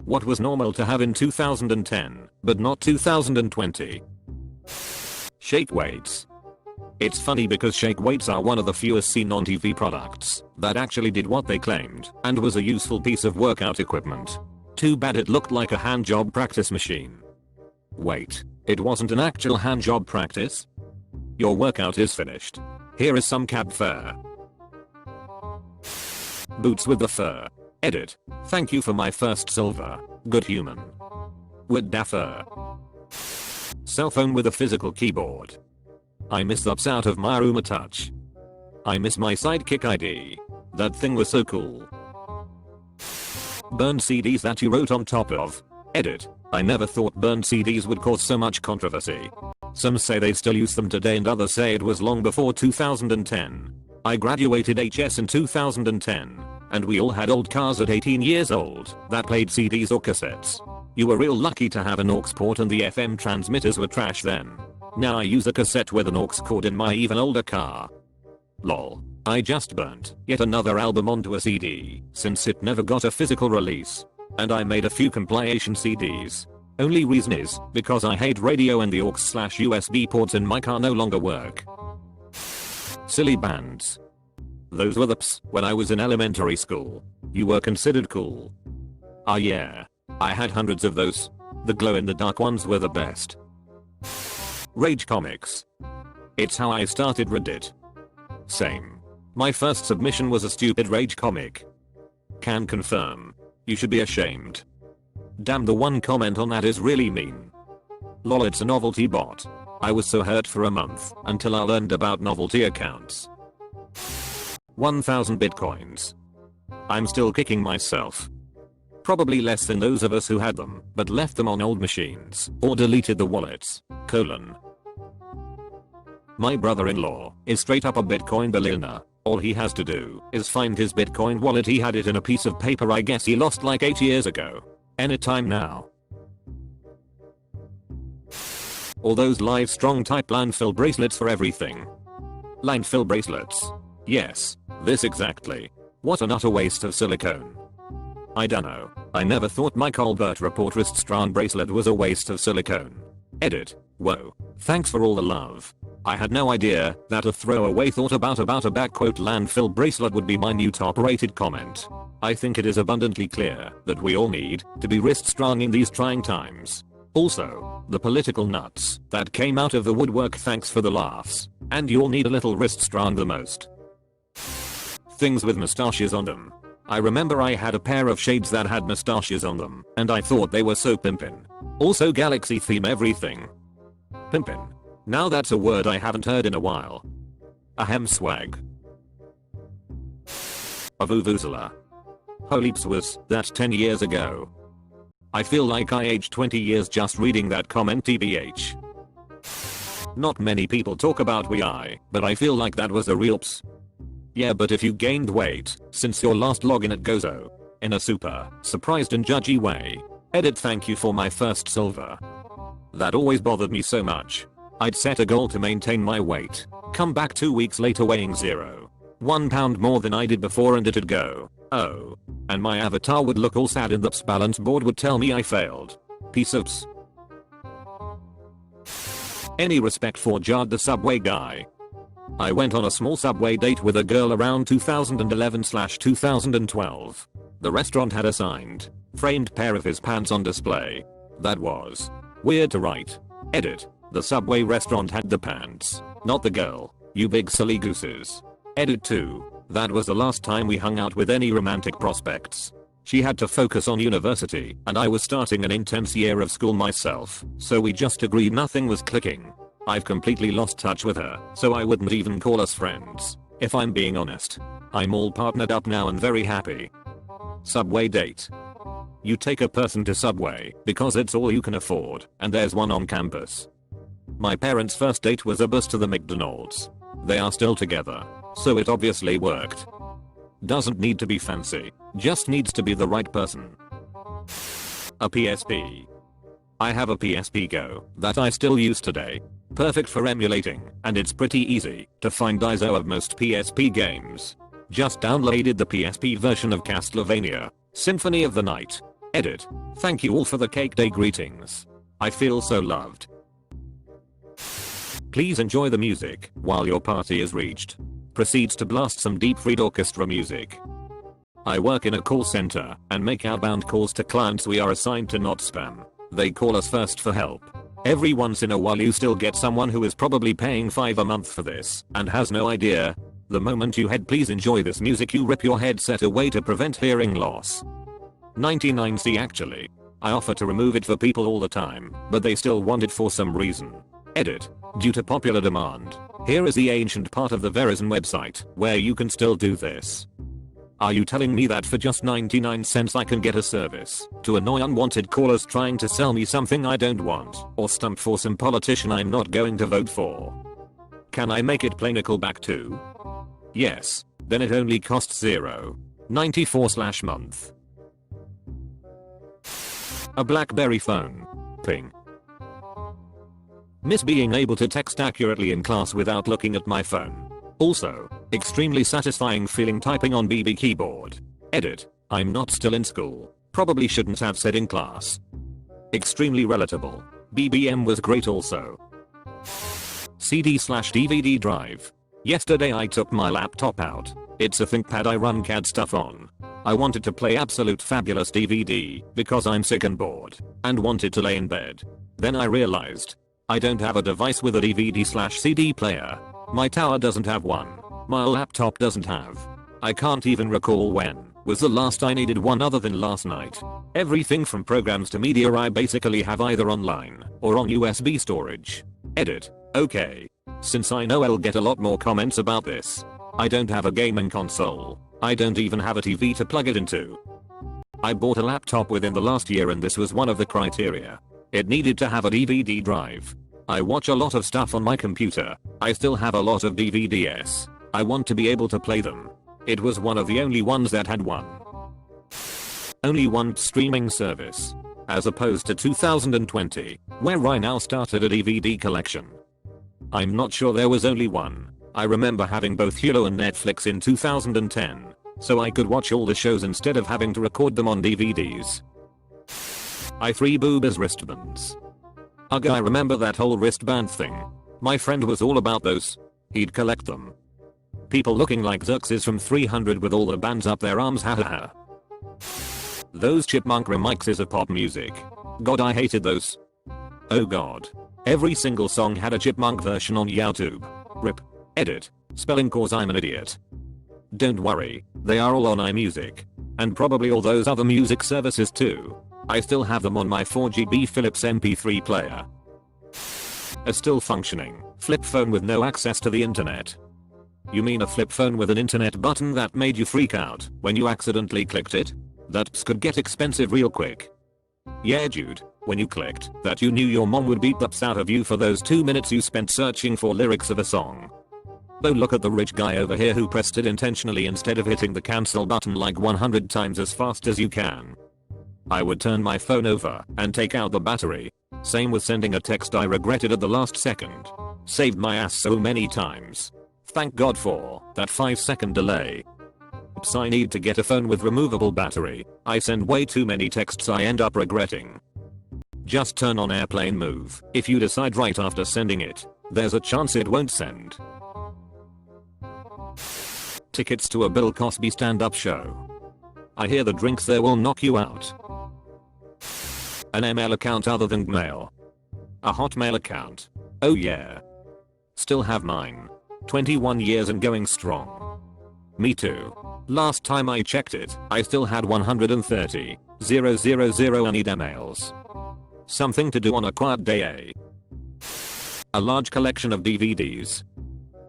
What was normal to have in 2010, but not 2020? Shake weights. It's funny because shake weights are one of the fewest seen on TV products that actually did what they claimed and was a useful piece of workout equipment. Too bad it looked like a handjob practice machine. Wait, it wasn't an actual handjob practice? Your workout is finished. Here is some cab fare. Boots with the fur. Edit. Thank you for my first silver. Good human. Would daffer. Cell phone with a physical keyboard. I miss the ups out of my Aruma Touch. I miss my Sidekick ID. That thing was so cool. Burned CDs that you wrote on top of. Edit. I never thought burned CDs would cause so much controversy. Some say they still use them today and others say it was long before 2010. I graduated HS in 2010, and we all had old cars at 18 years old that played CDs or cassettes. You were real lucky to have an aux port and the FM transmitters were trash then. Now I use a cassette with an aux cord in my even older car. Lol. I just burnt yet another album onto a CD since it never got a physical release. And I made a few compilation CDs. Only reason is because I hate radio and the aux/USB ports in my car no longer work. Silly bands. Those were the ps when I was in elementary school. You were considered cool. Ah yeah. I had hundreds of those. The glow-in-the-dark ones were the best. Rage comics. It's how I started Reddit. Same. My first submission was a stupid rage comic. Can confirm. You should be ashamed. Damn, the one comment on that is really mean. Lol, it's a novelty bot. I was so hurt for a month until I learned about novelty accounts. 1,000 bitcoins. I'm still kicking myself. Probably less than those of us who had them, but left them on old machines or deleted the wallets. My brother-in-law is straight up a Bitcoin billionaire. All he has to do is find his Bitcoin wallet. He had it in a piece of paper I guess he lost like 8 years ago. Anytime now. All those live strong type landfill bracelets for everything. Landfill bracelets. Yes, this exactly. What an utter waste of silicone. I dunno. I never thought my Colbert Report wrist strand bracelet was a waste of silicone. Edit. Whoa. Thanks for all the love. I had no idea that a throwaway thought about a backquote landfill bracelet would be my new top rated comment. I think it is abundantly clear that we all need to be wrist strong in these trying times. Also, the political nuts that came out of the woodwork, thanks for the laughs. And you'll need a little wrist strong the most. Things with mustaches on them. I remember I had a pair of shades that had mustaches on them and I thought they were so pimpin'. Also galaxy theme everything. Pimpin'. Now that's a word I haven't heard in a while. Ahem, swag. A vuvuzela. Holyps, was that 10 years ago? I feel like I aged 20 years just reading that comment, tbh. Not many people talk about WI, but I feel like that was a real ps. Yeah, but if you gained weight since your last login at Gozo, in a super surprised and judgy way. Edit, thank you for my first silver. That always bothered me so much. I'd set a goal to maintain my weight, come back 2 weeks later weighing 0.1 pound more than I did before and it'd go, oh. And my avatar would look all sad and the balance board would tell me I failed. Piece of ps. Any respect for Jard the Subway guy? I went on a small Subway date with a girl around 2011/2012. The restaurant had a signed, framed pair of his pants on display. That was weird to write. Edit. The Subway restaurant had the pants, not the girl. You big silly gooses. Edit 2. That was the last time we hung out with any romantic prospects. She had to focus on university and I was starting an intense year of school myself, so we just agreed nothing was clicking. I've completely lost touch with her, so I wouldn't even call us friends, if I'm being honest. I'm all partnered up now and very happy. Subway date. You take a person to Subway because it's all you can afford and there's one on campus. My parents' first date was a bus to the McDonald's. They are still together, so it obviously worked. Doesn't need to be fancy, just needs to be the right person. A PSP. I have a PSP Go that I still use today. Perfect for emulating, and it's pretty easy to find ISO of most PSP games. Just downloaded the PSP version of Castlevania, Symphony of the Night. Edit. Thank you all for the cake day greetings. I feel so loved. Please enjoy the music while your party is reached. Proceeds to blast some deep fried orchestra music. I work in a call center and make outbound calls to clients we are assigned to not spam. They call us first for help. Every once in a while you still get someone who is probably paying $5 a month for this and has no idea. The moment you head please enjoy this music you rip your headset away to prevent hearing loss. 99C actually. I offer to remove it for people all the time, but they still want it for some reason. Edit. Due to popular demand. Here is the ancient part of the Verizon website where you can still do this. Are you telling me that for just 99 cents I can get a service to annoy unwanted callers trying to sell me something I don't want or stump for some politician I'm not going to vote for? Can I make it play Nickelback too? Yes. Then it only costs $0.94/month. A BlackBerry phone. Ping. Miss being able to text accurately in class without looking at my phone. Also, extremely satisfying feeling typing on BB keyboard. Edit. I'm not still in school. Probably shouldn't have said in class. Extremely relatable. BBM was great also. CD/DVD drive. Yesterday I took my laptop out. It's a ThinkPad I run CAD stuff on. I wanted to play Absolute Fabulous DVD because I'm sick and bored and wanted to lay in bed. Then I realized I don't have a device with a DVD/CD player. My tower doesn't have one. My laptop doesn't have. I can't even recall when was the last I needed one other than last night. Everything from programs to media I basically have either online or on USB storage. Edit. Okay. Since I know I'll get a lot more comments about this. I don't have a gaming console. I don't even have a TV to plug it into. I bought a laptop within the last year and this was one of the criteria. It needed to have a DVD drive. I watch a lot of stuff on my computer. I still have a lot of DVDs. I want to be able to play them. It was one of the only ones that had one. Only one streaming service. As opposed to 2020, where I now started a DVD collection. I'm not sure there was only one. I remember having both Hulu and Netflix in 2010, so I could watch all the shows instead of having to record them on DVDs. i3 boobers wristbands. Ugh, I remember that whole wristband thing. My friend was all about those. He'd collect them. People looking like Xerxes from 300 with all the bands up their arms, hahaha. Those chipmunk remixes of pop music. God, I hated those. Oh god. Every single song had a chipmunk version on YouTube. RIP. Edit. Spelling cause I'm an idiot. Don't worry, they are all on iMusic. And probably all those other music services too. I still have them on my 4GB Philips MP3 player. A still functioning flip phone with no access to the internet. You mean a flip phone with an internet button that made you freak out when you accidentally clicked it? That could get expensive real quick. Yeah dude, when you clicked that you knew your mom would beat the out of you for those 2 minutes you spent searching for lyrics of a song. Oh look at the rich guy over here who pressed it intentionally instead of hitting the cancel button like 100 times as fast as you can. I would turn my phone over and take out the battery. Same with sending a text I regretted at the last second. Saved my ass so many times. Thank God for that 5-second delay. Oops, I need to get a phone with removable battery. I send way too many texts I end up regretting. Just turn on airplane move. If you decide right after sending it, there's a chance it won't send. Tickets to a Bill Cosby stand-up show. I hear the drinks there will knock you out. An ML account other than Gmail. A Hotmail account. Oh yeah. Still have mine. 21 years and going strong. Me too. Last time I checked it, I still had 130,000 unread emails. Something to do on a quiet day. A large collection of DVDs.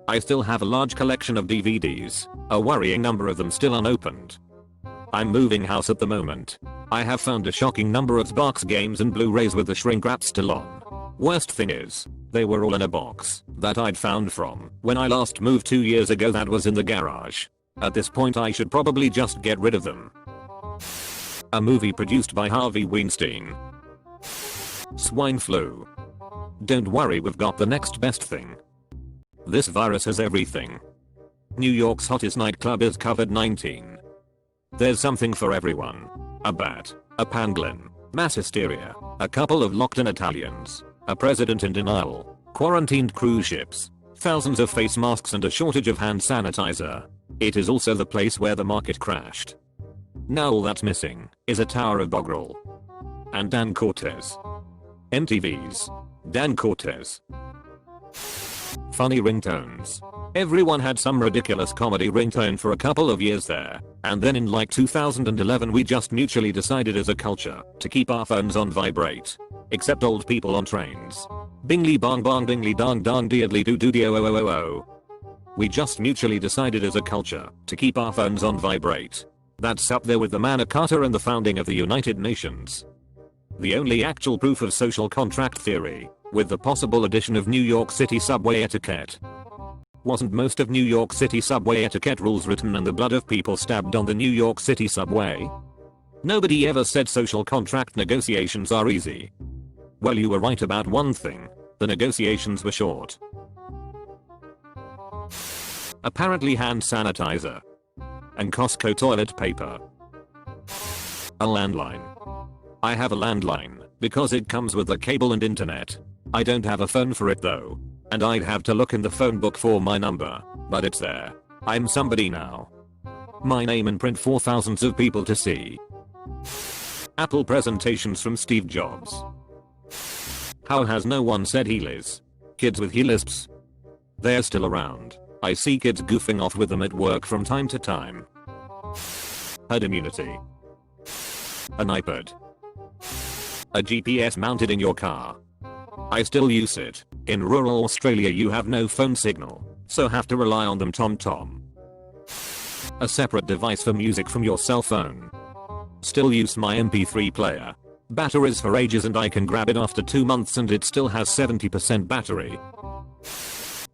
I still have a large collection of DVDs, a worrying number of them still unopened. I'm moving house at the moment. I have found a shocking number of Xbox games and Blu-rays with the shrink wrap still on. Worst thing is, they were all in a box that I'd found from when I last moved 2 years ago that was in the garage. At this point I should probably just get rid of them. A movie produced by Harvey Weinstein. Swine flu. Don't worry, we've got the next best thing. This virus has everything. New York's hottest nightclub is COVID-19. There's something for everyone. A bat, A pangolin. Mass hysteria. A couple of locked-in Italians. A president in denial. Quarantined cruise ships. Thousands of face masks and a shortage of hand sanitizer. It is also the place where the market crashed. Now all that's missing is a Tower of Bogrel. And Dan Cortez. MTV's Dan Cortez. Funny ringtones. Everyone had some ridiculous comedy ringtone for a couple of years there, and then in like 2011 we just mutually decided as a culture to keep our phones on vibrate. Except old people on trains. Bingly bong bong dingly dong dong deadly doo doo dee oh oh oh oh. We just mutually decided as a culture to keep our phones on vibrate. That's up there with the Magna Carta and the founding of the United Nations. The only actual proof of social contract theory, with the possible addition of New York City subway etiquette. Wasn't most of New York City subway etiquette rules written and the blood of people stabbed on the New York City subway? Nobody ever said social contract negotiations are easy. Well, you were right about one thing. The negotiations were short. Apparently hand sanitizer. And Costco toilet paper. A landline. I have a landline because it comes with a cable and internet. I don't have a phone for it though. And I'd have to look in the phone book for my number. But it's there. I'm somebody now. My name in print for thousands of people to see. Apple presentations from Steve Jobs. How has no one said helis? Kids with helisps? They're still around. I see kids goofing off with them at work from time to time. Herd immunity. An iPad. A GPS mounted in your car. I still use it. In rural Australia you have no phone signal, so have to rely on them TomTom. A separate device for music from your cell phone. Still use my MP3 player. Batteries for ages and I can grab it after 2 months and it still has 70% battery.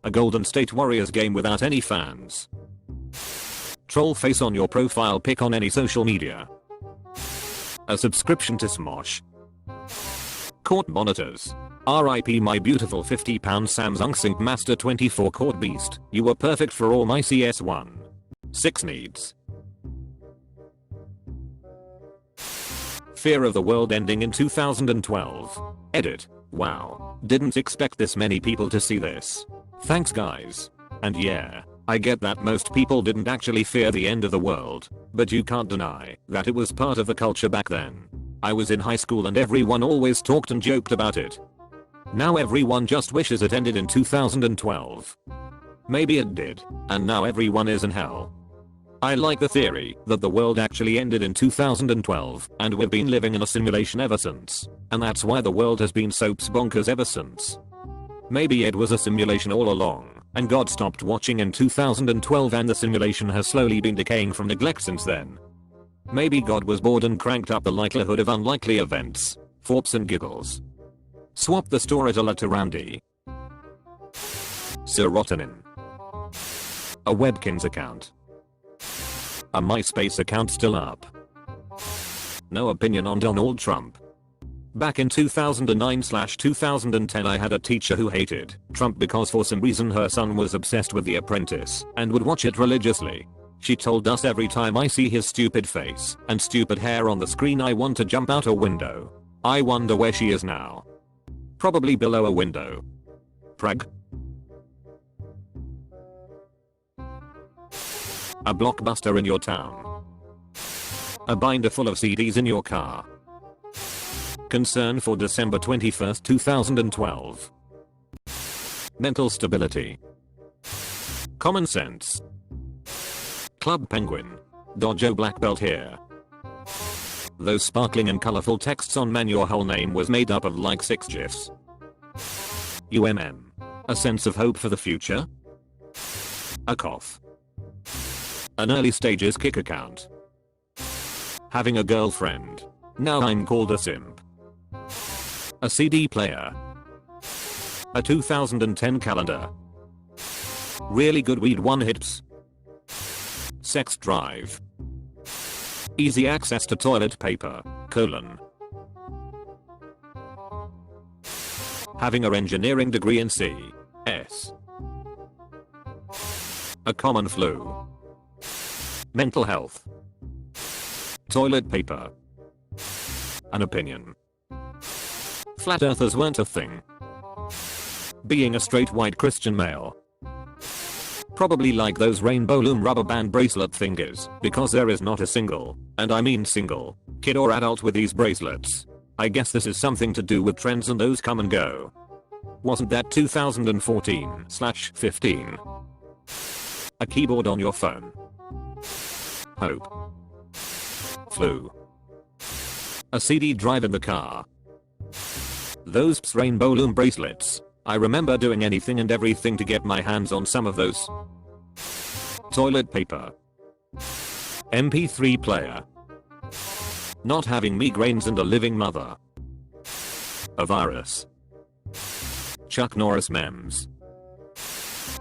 A Golden State Warriors game without any fans. Troll face on your profile pic on any social media. A subscription to Smosh. Court monitors. RIP my beautiful £50 Samsung Sync Master 24 Court Beast. You were perfect for all my CS1. 6 needs. Fear of the world ending in 2012. Edit. Wow. Didn't expect this many people to see this. Thanks guys. And yeah, I get that most people didn't actually fear the end of the world, but you can't deny that it was part of the culture back then. I was in high school and everyone always talked and joked about it. Now everyone just wishes it ended in 2012. Maybe it did, and now everyone is in hell. I like the theory that the world actually ended in 2012 and we've been living in a simulation ever since, and that's why the world has been so bonkers ever since. Maybe it was a simulation all along, and God stopped watching in 2012 and the simulation has slowly been decaying from neglect since then. Maybe God was bored and cranked up the likelihood of unlikely events, forps and giggles. Swap the storyteller to Randy. Serotonin. A Webkins account. A MySpace account still up. No opinion on Donald Trump. Back in 2009/2010 I had a teacher who hated Trump because for some reason her son was obsessed with The Apprentice and would watch it religiously. She told us every time I see his stupid face and stupid hair on the screen I want to jump out a window. I wonder where she is now. Probably below a window. Prague. A Blockbuster in your town. A binder full of CDs in your car. Concern for December 21st, 2012. Mental stability. Common sense. Club Penguin. Dojo black belt here. Those sparkling and colorful texts on man your whole name was made up of like 6 gifs. A sense of hope for the future. A cough. An early stages kick account. Having a girlfriend. Now I'm called a simp. A CD player. A 2010 calendar. Really good weed one hits. Sex drive. Easy access to toilet paper, Having an engineering degree in C.S. A common flu. Mental health. Toilet paper. An opinion. Flat earthers weren't a thing. Being a straight white Christian male. Probably like those rainbow loom rubber band bracelet thingies, because there is not a single, and I mean single, kid or adult with these bracelets. I guess this is something to do with trends and those come and go. Wasn't that 2014/15? A keyboard on your phone. Hope. Flu. A CD drive in the car. Those rainbow loom bracelets. I remember doing anything and everything to get my hands on some of those. Toilet paper. MP3 player. Not having migraines and a living mother. A virus. Chuck Norris memes.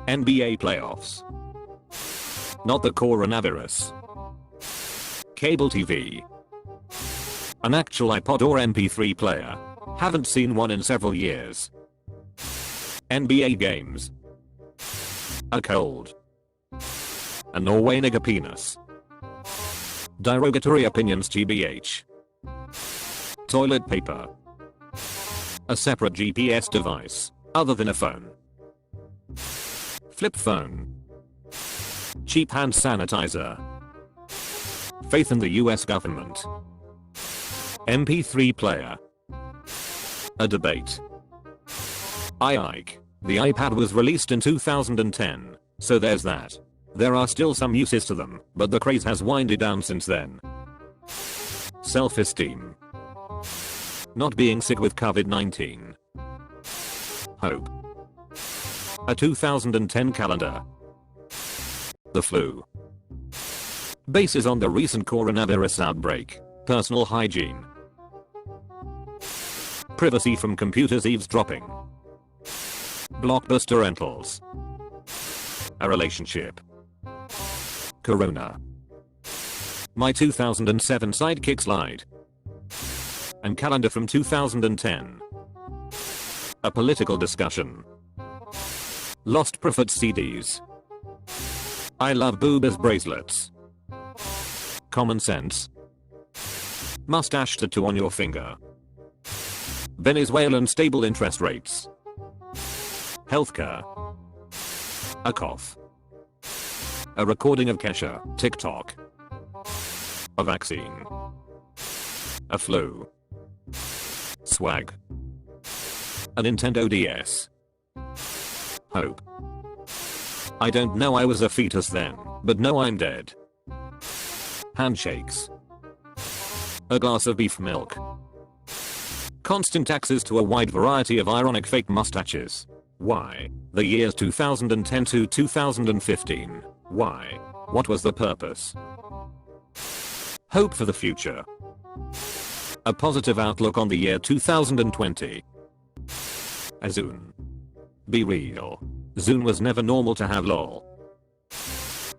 NBA playoffs. Not the coronavirus. Cable TV. An actual iPod or MP3 player. Haven't seen one in several years. NBA games. A cold. A Norway nigger penis. Derogatory opinions tbh. Toilet paper. A separate GPS device, other than a phone. Flip phone. Cheap hand sanitizer. Faith in the US government. MP3 player. A debate. Ike. The iPad was released in 2010, so there's that. There are still some uses to them, but the craze has winded down since then. Self-esteem. Not being sick with COVID-19. Hope. A 2010 calendar. The flu. Bases on the recent coronavirus outbreak. Personal hygiene. Privacy from computers eavesdropping. Blockbuster rentals. A relationship. Corona. My 2007 sidekick slide. And calendar from 2010. A political discussion. Lost Prophet CDs. I love boobas bracelets. Common sense. Mustache tattoo on your finger. Venezuelan stable interest rates. Healthcare. A cough. A recording of Kesha, TikTok. A vaccine. A flu. Swag. A Nintendo DS. Hope. I don't know, I was a fetus then, but no, I'm dead. Handshakes. A glass of beef milk. Constant access to a wide variety of ironic fake mustaches. Why? The years 2010 to 2015. Why? What was the purpose? Hope for the future. A positive outlook on the year 2020. A Zune. Be real. Zune was never normal to have lol.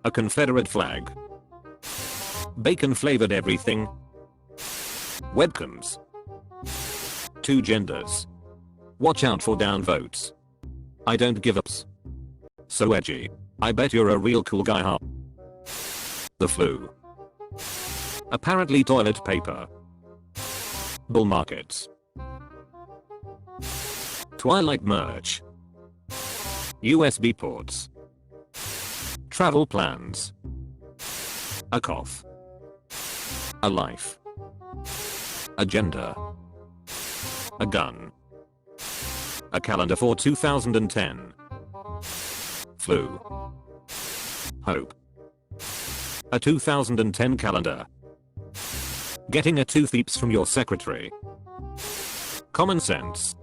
A Confederate flag. Bacon flavored everything. Webcams. Two genders. Watch out for downvotes. I don't give ups. So edgy. I bet you're a real cool guy, huh? The flu. Apparently toilet paper. Bull markets. Twilight merch. USB ports. Travel plans. A cough. A life. Agenda. A gun. A calendar for 2010. Flu. Hope. A 2010 calendar. Getting a tooth eeps from your secretary. Common sense.